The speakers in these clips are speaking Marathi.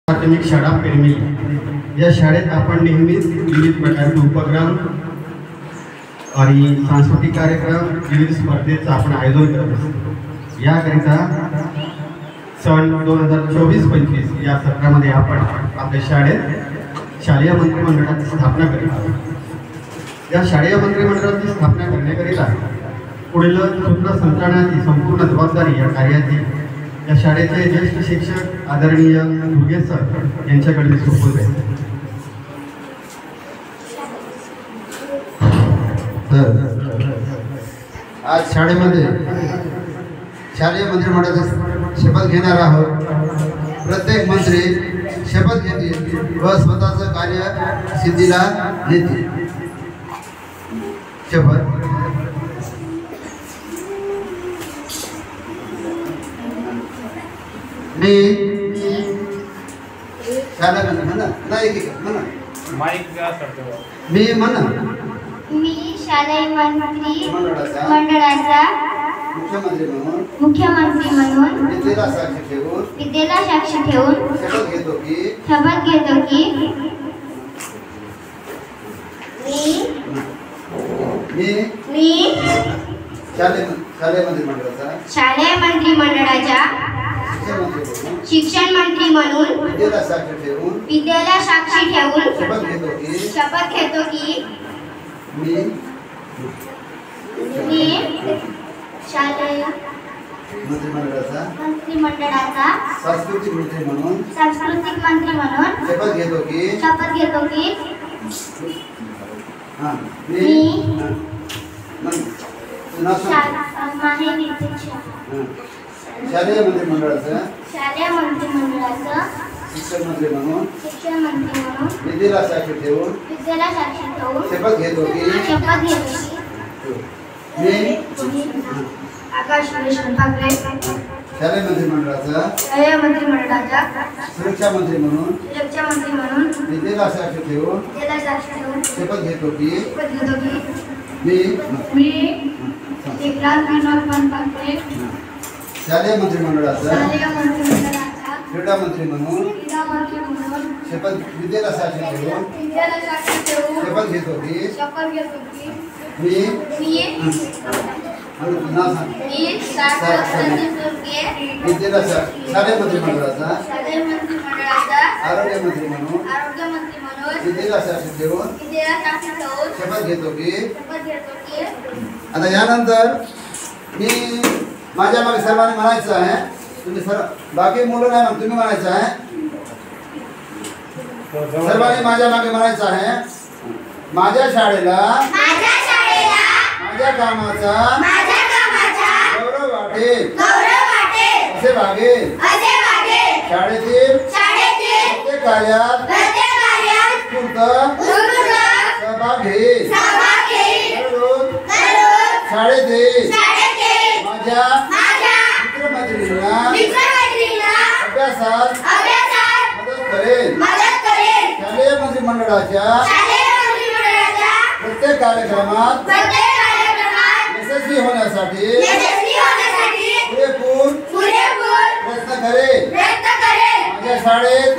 प्राथमिक शाळा पेरणी या शाळेत आपण नेहमीच विविध प्रकारचे उपक्रम आणि सांस्कृतिक कार्यक्रम विविध स्पर्धेचं आपण आयोजन करत असतो। याकरिता सन 2024-25 या सत्रामध्ये आपण आपल्या शाळेत शालेय मंत्रिमंडळाची स्थापना करीत आहोत। या शालेय मंत्रिमंडळाची स्थापना करण्याकरिता पुढील सूत्रसंचालनाची संपूर्ण जबाबदारी या कार्याची या शाळेचे ज्येष्ठ शिक्षक आदरणीय दुर्गे सर यांच्याकडे मी सोपवत आहे। आज शाळेमध्ये शालेय मंत्रिमंडळाची शपथ घेणार आहोत। प्रत्येक मंत्री शपथ घेतील व स्वतःचं कार्य सिद्धीला नेतील। शपथ। मी शालेय मंत्री मंडळाचा मुख्यमंत्री म्हणून विद्येला साक्षी ठेवून शपथ घेतो की मी शालेय मंत्रिमंडळाच्या शिक्षण मंत्री म्हणून विद्येला साक्षी ठेवून शपथ घेतो की मी शालेय मंत्रिमंडळाचा सांस्कृतिक मंत्री म्हणून शपथ घेतो की शालेय मंत्रिमंडळाचं शिक्षण मंत्री म्हणून विद्येला साक्षी ठेवून शपथ घेतो की आकाश ठाकरे शालेय मंत्रिमंडळाचा सुरक्षा मंत्री म्हणून विद्येला साक्षी ठेवून शपथ घेतो की मी एकनाथ विनोद ठाकरे शालेय मंत्रिमंडळाचा क्रीडा मंत्री म्हणून शपथ विद्येला साक्षी ठेवून शपथ घेतो की विद्येला शालेय मंत्रिमंडळाचा आरोग्य मंत्री म्हणून विद्येला साक्षी ठेवून शपथ घेतो की आता यानंतर मी माझ्या मागे सर्वांनी म्हणायचं आहे। तुम्ही बाकी मुलं नाही मग तुम्ही म्हणायचं आहे। सर्वांनी माझ्या मागे म्हणायचं आहे। माझ्या शाळेला माझ्या कामाचा गौरव वाटेल असे वागेल। शाळेतील प्रत्येक कार्यात सहभाग घेईल। शाळेतील माझ्या मित्रमैत्रिणींना अभ्यासात मदत करेल। शालेय मंत्रिमंडळाच्या प्रत्येक कार्यक्रमात यशस्वी होण्यासाठी पुरेपूर प्रयत्न करेल। माझ्या शाळेत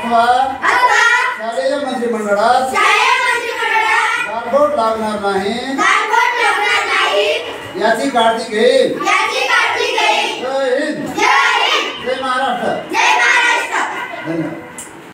अथवा शालेय मंत्रिमंडळात गालबोट लागणार नाही याची काळजी घेईल। जय हिंद, जय महाराष्ट्र। धन्यवाद।